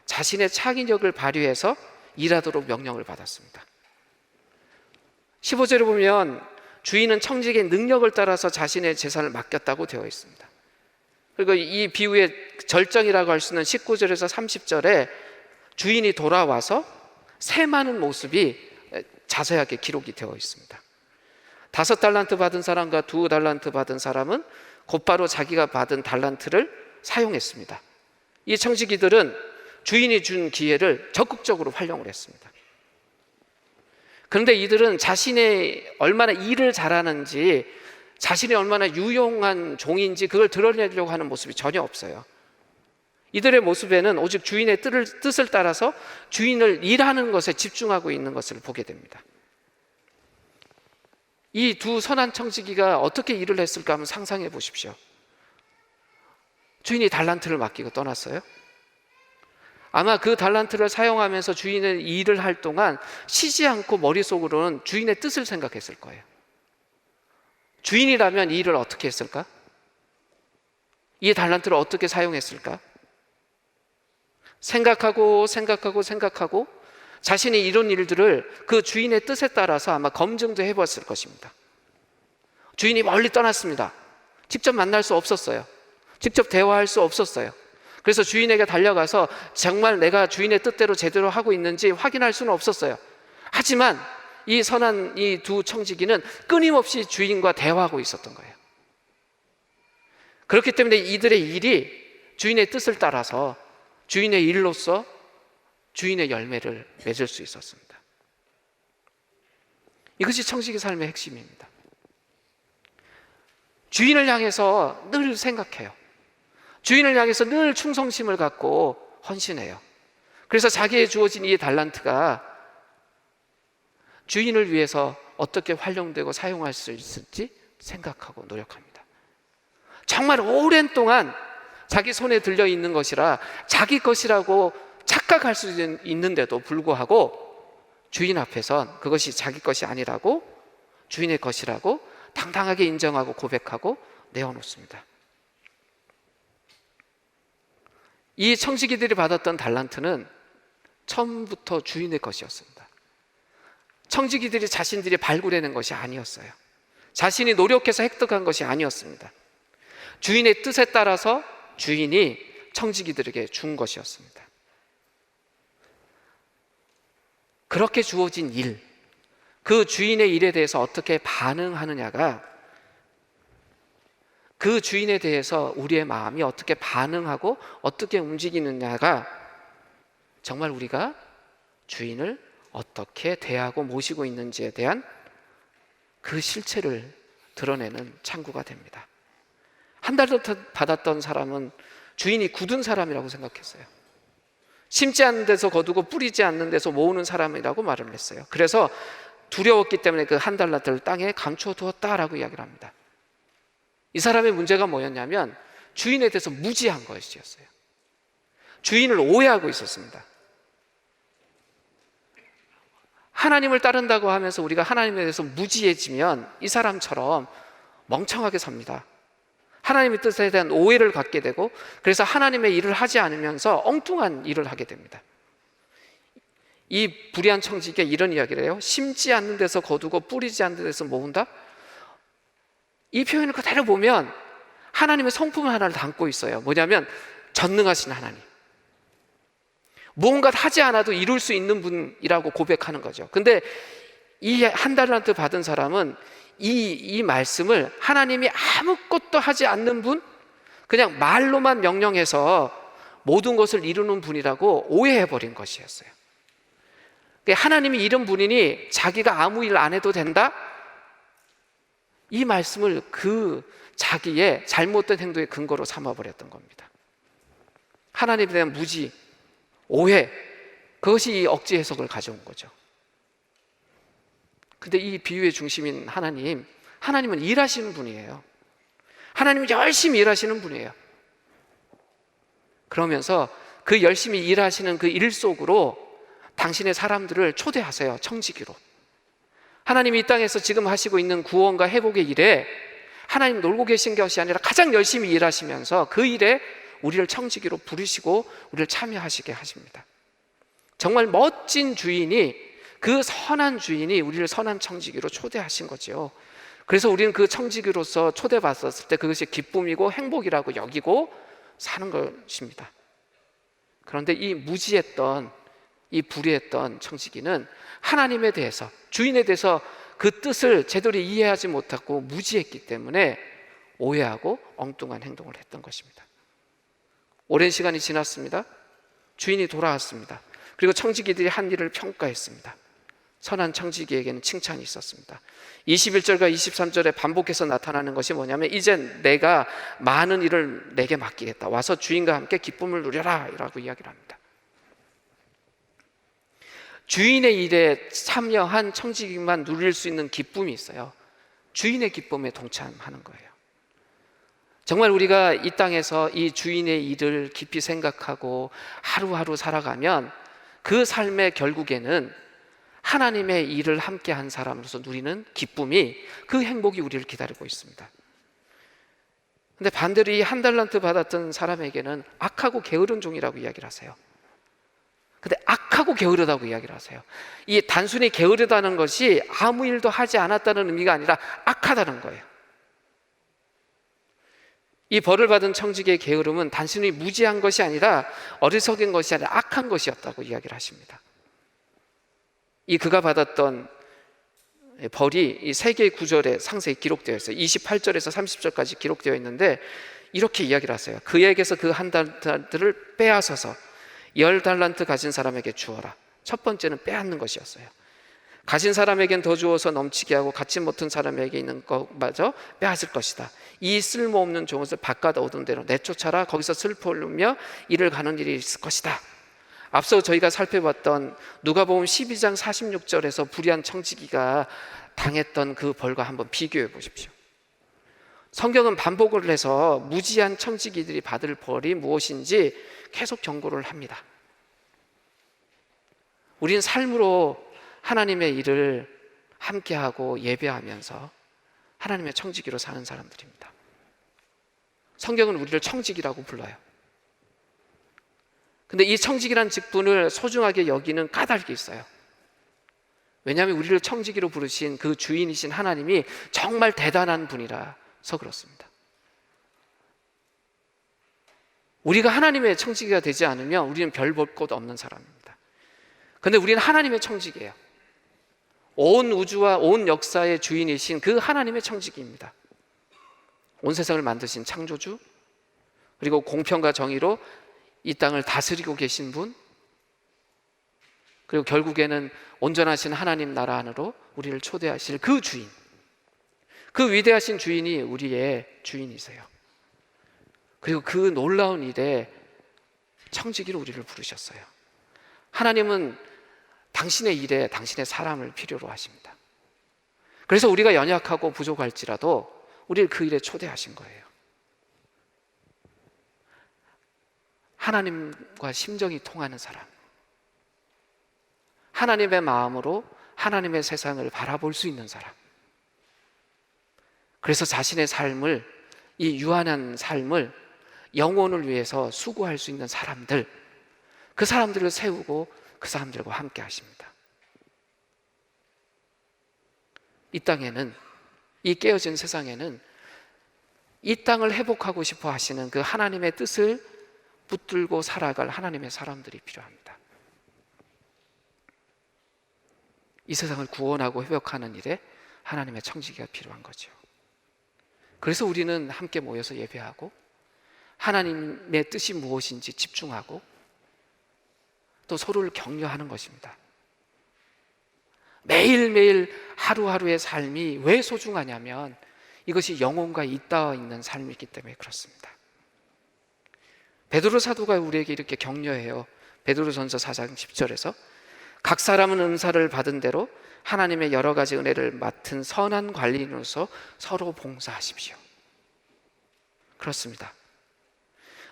자신의 창의력을 발휘해서 일하도록 명령을 받았습니다. 15절에 보면 주인은 청지기의 능력을 따라서 자신의 재산을 맡겼다고 되어 있습니다. 그리고 이 비유의 절정이라고 할 수 있는 19절에서 30절에 주인이 돌아와서 셈하는 모습이 자세하게 기록이 되어 있습니다. 5달란트 받은 사람과 2달란트 받은 사람은 곧바로 자기가 받은 달란트를 사용했습니다. 이 청지기들은 주인이 준 기회를 적극적으로 활용을 했습니다. 그런데 이들은 자신이 얼마나 일을 잘하는지, 자신이 얼마나 유용한 종인지 그걸 드러내려고 하는 모습이 전혀 없어요. 이들의 모습에는 오직 주인의 뜻을 따라서 주인을 일하는 것에 집중하고 있는 것을 보게 됩니다. 이 두 선한 청지기가 어떻게 일을 했을까 한번 상상해 보십시오. 주인이 달란트를 맡기고 떠났어요. 아마 그 달란트를 사용하면서 주인의 일을 할 동안 쉬지 않고 머릿속으로는 주인의 뜻을 생각했을 거예요. 주인이라면 이 일을 어떻게 했을까? 이 달란트를 어떻게 사용했을까? 생각하고 자신이 이런 일들을 그 주인의 뜻에 따라서 아마 검증도 해봤을 것입니다. 주인이 멀리 떠났습니다. 직접 만날 수 없었어요. 직접 대화할 수 없었어요. 그래서 주인에게 달려가서 정말 내가 주인의 뜻대로 제대로 하고 있는지 확인할 수는 없었어요. 하지만 이 선한 이 두 청지기는 끊임없이 주인과 대화하고 있었던 거예요. 그렇기 때문에 이들의 일이 주인의 뜻을 따라서 주인의 일로서 주인의 열매를 맺을 수 있었습니다. 이것이 청지기 삶의 핵심입니다. 주인을 향해서 늘 생각해요. 주인을 향해서 늘 충성심을 갖고 헌신해요. 그래서 자기의 주어진 이 달란트가 주인을 위해서 어떻게 활용되고 사용할 수 있을지 생각하고 노력합니다. 정말 오랜 동안 자기 손에 들려 있는 것이라 자기 것이라고 착각할 수 있는데도 불구하고 주인 앞에선 그것이 자기 것이 아니라고, 주인의 것이라고 당당하게 인정하고 고백하고 내어놓습니다. 이 청지기들이 받았던 달란트는 처음부터 주인의 것이었습니다. 청지기들이 자신들이 발굴해낸 것이 아니었어요. 자신이 노력해서 획득한 것이 아니었습니다. 주인의 뜻에 따라서 주인이 청지기들에게 준 것이었습니다. 그렇게 주어진 일, 그 주인의 일에 대해서 어떻게 반응하느냐가, 그 주인에 대해서 우리의 마음이 어떻게 반응하고 어떻게 움직이느냐가 정말 우리가 주인을 어떻게 대하고 모시고 있는지에 대한 그 실체를 드러내는 창구가 됩니다. 한 달란트 받았던 사람은 주인이 굳은 사람이라고 생각했어요. 심지 않는 데서 거두고 뿌리지 않는 데서 모으는 사람이라고 말을 했어요. 그래서 두려웠기 때문에 그 한 달란트를 땅에 감춰두었다라고 이야기를 합니다. 이 사람의 문제가 뭐였냐면 주인에 대해서 무지한 것이었어요. 주인을 오해하고 있었습니다. 하나님을 따른다고 하면서 우리가 하나님에 대해서 무지해지면 이 사람처럼 멍청하게 삽니다. 하나님의 뜻에 대한 오해를 갖게 되고, 그래서 하나님의 일을 하지 않으면서 엉뚱한 일을 하게 됩니다. 이 불의한 청지기가 이런 이야기를 해요. 심지 않는 데서 거두고 뿌리지 않는 데서 모은다. 이 표현을 그대로 보면 하나님의 성품 하나를 담고 있어요. 뭐냐면 전능하신 하나님, 무언가 하지 않아도 이룰 수 있는 분이라고 고백하는 거죠. 근데 이 한 달란트 받은 사람은 이 말씀을 하나님이 아무것도 하지 않는 분, 그냥 말로만 명령해서 모든 것을 이루는 분이라고 오해해버린 것이었어요. 하나님이 이런 분이니 자기가 아무 일 안 해도 된다? 이 말씀을 그 자기의 잘못된 행동의 근거로 삼아버렸던 겁니다. 하나님에 대한 무지, 오해, 그것이 이 억지 해석을 가져온 거죠. 근데 이 비유의 중심인 하나님은 일하시는 분이에요. 하나님은 열심히 일하시는 분이에요. 그러면서 그 열심히 일하시는 그 일 속으로 당신의 사람들을 초대하세요. 청지기로. 하나님이 이 땅에서 지금 하시고 있는 구원과 회복의 일에 하나님 놀고 계신 것이 아니라 가장 열심히 일하시면서 그 일에 우리를 청지기로 부르시고 우리를 참여하시게 하십니다. 정말 멋진 주인이, 그 선한 주인이 우리를 선한 청지기로 초대하신 거죠. 그래서 우리는 그 청지기로서 초대받았을 때 그것이 기쁨이고 행복이라고 여기고 사는 것입니다. 그런데 이 무지했던, 이 불의했던 청지기는 하나님에 대해서, 주인에 대해서 그 뜻을 제대로 이해하지 못하고 무지했기 때문에 오해하고 엉뚱한 행동을 했던 것입니다. 오랜 시간이 지났습니다. 주인이 돌아왔습니다. 그리고 청지기들이 한 일을 평가했습니다. 선한 청지기에게는 칭찬이 있었습니다. 21절과 23절에 반복해서 나타나는 것이 뭐냐면, 이제 내가 많은 일을 내게 맡기겠다. 와서 주인과 함께 기쁨을 누려라 라고 이야기를 합니다. 주인의 일에 참여한 청지기만 누릴 수 있는 기쁨이 있어요. 주인의 기쁨에 동참하는 거예요. 정말 우리가 이 땅에서 이 주인의 일을 깊이 생각하고 하루하루 살아가면 그 삶의 결국에는 하나님의 일을 함께 한 사람으로서 누리는 기쁨이, 그 행복이 우리를 기다리고 있습니다. 근데 반대로 이 한 달란트 받았던 사람에게는 악하고 게으른 종이라고 이야기를 하세요. 근데 악하고 게으르다고 이야기를 하세요. 이 단순히 게으르다는 것이 아무 일도 하지 않았다는 의미가 아니라 악하다는 거예요. 이 벌을 받은 청지기의 게으름은 단순히 무지한 것이 아니라 어리석은 것이 아니라 악한 것이었다고 이야기를 하십니다. 이 그가 받았던 벌이 이 세 개의 구절에 상세히 기록되어 있어요. 28절에서 30절까지 기록되어 있는데 이렇게 이야기를 하세요. 그에게서 그 한 달란트를 빼앗아서 10달란트 가진 사람에게 주어라. 첫 번째는 빼앗는 것이었어요. 가진 사람에겐 더 주어서 넘치게 하고 갖지 못한 사람에게 있는 것마저 빼앗을 것이다. 이 쓸모없는 종을 바깥 얻은 대로 내쫓아라. 거기서 슬퍼 울며 이를 가는 일이 있을 것이다. 앞서 저희가 살펴봤던 누가복음 12장 46절에서 불의한 청지기가 당했던 그 벌과 한번 비교해 보십시오. 성경은 반복을 해서 무지한 청지기들이 받을 벌이 무엇인지 계속 경고를 합니다. 우리는 삶으로 하나님의 일을 함께하고 예배하면서 하나님의 청지기로 사는 사람들입니다. 성경은 우리를 청지기라고 불러요. 근데 이 청지기란 직분을 소중하게 여기는 까닭이 있어요. 왜냐하면 우리를 청지기로 부르신 그 주인이신 하나님이 정말 대단한 분이라서 그렇습니다. 우리가 하나님의 청지기가 되지 않으면 우리는 별 볼 것 없는 사람입니다. 근데 우리는 하나님의 청지기예요. 온 우주와 온 역사의 주인이신 그 하나님의 청지기입니다. 온 세상을 만드신 창조주, 그리고 공평과 정의로 이 땅을 다스리고 계신 분, 그리고 결국에는 온전하신 하나님 나라 안으로 우리를 초대하실 그 주인, 그 위대하신 주인이 우리의 주인이세요. 그리고 그 놀라운 일에 청지기로 우리를 부르셨어요. 하나님은 당신의 일에 당신의 사람을 필요로 하십니다. 그래서 우리가 연약하고 부족할지라도 우리를 그 일에 초대하신 거예요. 하나님과 심정이 통하는 사람, 하나님의 마음으로 하나님의 세상을 바라볼 수 있는 사람, 그래서 자신의 삶을, 이 유한한 삶을 영혼을 위해서 수고할 수 있는 사람들, 그 사람들을 세우고 그 사람들과 함께 하십니다. 이 땅에는, 이 깨어진 세상에는 이 땅을 회복하고 싶어 하시는 그 하나님의 뜻을 붙들고 살아갈 하나님의 사람들이 필요합니다. 이 세상을 구원하고 회복하는 일에 하나님의 청지기가 필요한 거죠. 그래서 우리는 함께 모여서 예배하고 하나님의 뜻이 무엇인지 집중하고 또 서로를 격려하는 것입니다. 매일매일 하루하루의 삶이 왜 소중하냐면 이것이 영혼과 잇닿아 있는 삶이기 때문에 그렇습니다. 베드로 사도가 우리에게 이렇게 격려해요. 베드로전서 4장 10절에서 각 사람은 은사를 받은 대로 하나님의 여러 가지 은혜를 맡은 선한 관리인으로서 서로 봉사하십시오. 그렇습니다.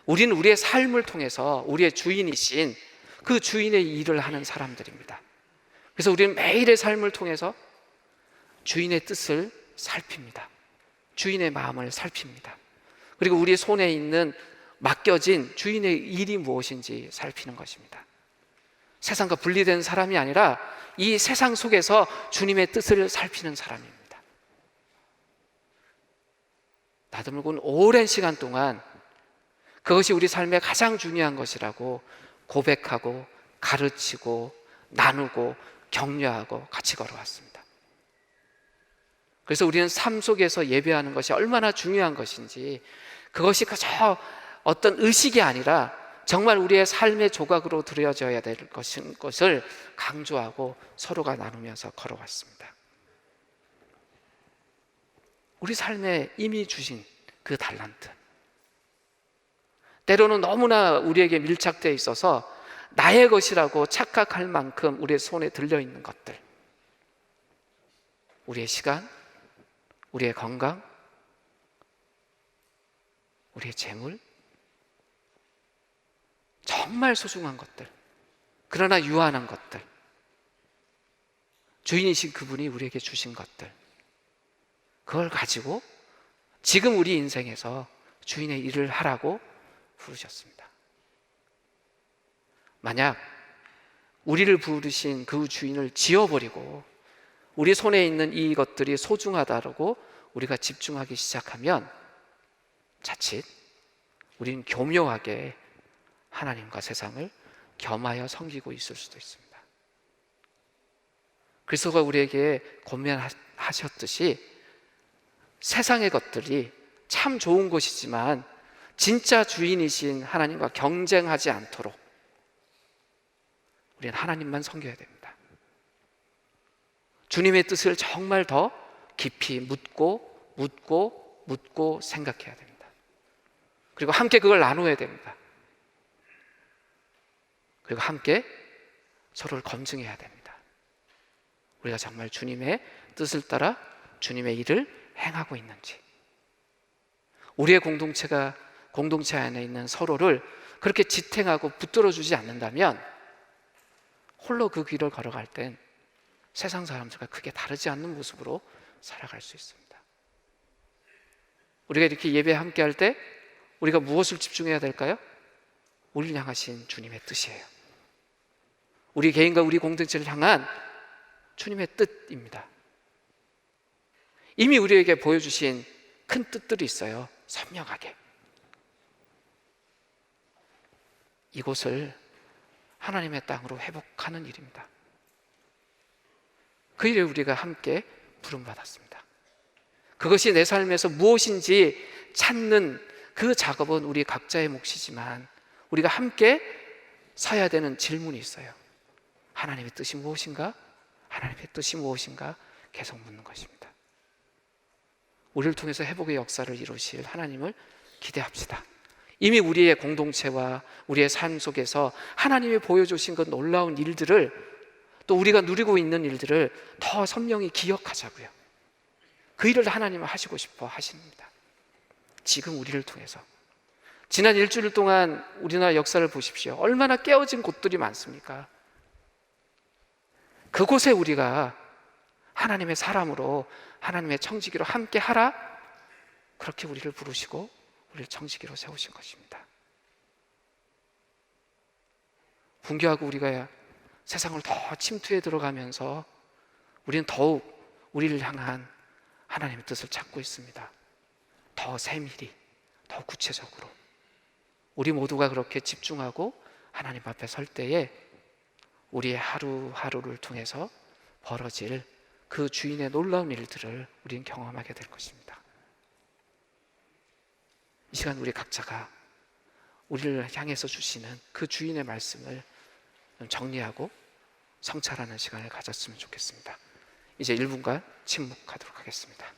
우리는 우리의 삶을 통해서 우리의 주인이신 그 주인의 일을 하는 사람들입니다. 그래서 우리는 매일의 삶을 통해서 주인의 뜻을 살핍니다. 주인의 마음을 살핍니다. 그리고 우리 손에 있는 맡겨진 주인의 일이 무엇인지 살피는 것입니다. 세상과 분리된 사람이 아니라 이 세상 속에서 주님의 뜻을 살피는 사람입니다. 나들목은 오랜 시간 동안 그것이 우리 삶의 가장 중요한 것이라고 고백하고 가르치고 나누고 격려하고 같이 걸어왔습니다. 그래서 우리는 삶 속에서 예배하는 것이 얼마나 중요한 것인지, 그것이 그저 어떤 의식이 아니라 정말 우리의 삶의 조각으로 들여져야 될 것을 강조하고 서로가 나누면서 걸어왔습니다. 우리 삶에 이미 주신 그 달란트, 때로는 너무나 우리에게 밀착되어 있어서 나의 것이라고 착각할 만큼 우리의 손에 들려있는 것들, 우리의 시간, 우리의 건강, 우리의 재물, 정말 소중한 것들, 그러나 유한한 것들, 주인이신 그분이 우리에게 주신 것들, 그걸 가지고 지금 우리 인생에서 주인의 일을 하라고 부르셨습니다. 만약 우리를 부르신 그 주인을 지워버리고 우리 손에 있는 이것들이 소중하다고 우리가 집중하기 시작하면 자칫 우리는 교묘하게 하나님과 세상을 겸하여 섬기고 있을 수도 있습니다. 그리스도가 우리에게 권면하셨듯이 세상의 것들이 참 좋은 것이지만 진짜 주인이신 하나님과 경쟁하지 않도록 우리는 하나님만 섬겨야 됩니다. 주님의 뜻을 정말 더 깊이 묻고 생각해야 됩니다. 그리고 함께 그걸 나누어야 됩니다. 그리고 함께 서로를 검증해야 됩니다. 우리가 정말 주님의 뜻을 따라 주님의 일을 행하고 있는지, 우리의 공동체 안에 있는 서로를 그렇게 지탱하고 붙들어주지 않는다면 홀로 그 길을 걸어갈 땐 세상 사람들과 크게 다르지 않는 모습으로 살아갈 수 있습니다. 우리가 이렇게 예배 함께 할 때 우리가 무엇을 집중해야 될까요? 우리를 향하신 주님의 뜻이에요. 우리 개인과 우리 공동체를 향한 주님의 뜻입니다. 이미 우리에게 보여주신 큰 뜻들이 있어요. 선명하게. 이곳을 하나님의 땅으로 회복하는 일입니다. 그 일에 우리가 함께 부름받았습니다. 그것이 내 삶에서 무엇인지 찾는 그 작업은 우리 각자의 몫이지만 우리가 함께 서야 되는 질문이 있어요. 하나님의 뜻이 무엇인가? 하나님의 뜻이 무엇인가? 계속 묻는 것입니다. 우리를 통해서 회복의 역사를 이루실 하나님을 기대합시다. 이미 우리의 공동체와 우리의 삶 속에서 하나님이 보여주신 그 놀라운 일들을, 또 우리가 누리고 있는 일들을 더 선명히 기억하자고요. 그 일을 하나님은 하시고 싶어 하십니다. 지금 우리를 통해서. 지난 일주일 동안 우리나라 역사를 보십시오. 얼마나 깨어진 곳들이 많습니까? 그곳에 우리가 하나님의 사람으로, 하나님의 청지기로 함께 하라, 그렇게 우리를 부르시고 우리를 청지기로 세우신 것입니다. 분교하고 우리가 세상을 더 침투해 들어가면서 우리는 더욱 우리를 향한 하나님의 뜻을 찾고 있습니다. 더 세밀히, 더 구체적으로 우리 모두가 그렇게 집중하고 하나님 앞에 설 때에 우리의 하루하루를 통해서 벌어질 그 주인의 놀라운 일들을 우리는 경험하게 될 것입니다. 이 시간 우리 각자가 우리를 향해서 주시는 그 주인의 말씀을 정리하고 성찰하는 시간을 가졌으면 좋겠습니다. 이제 1분간 침묵하도록 하겠습니다.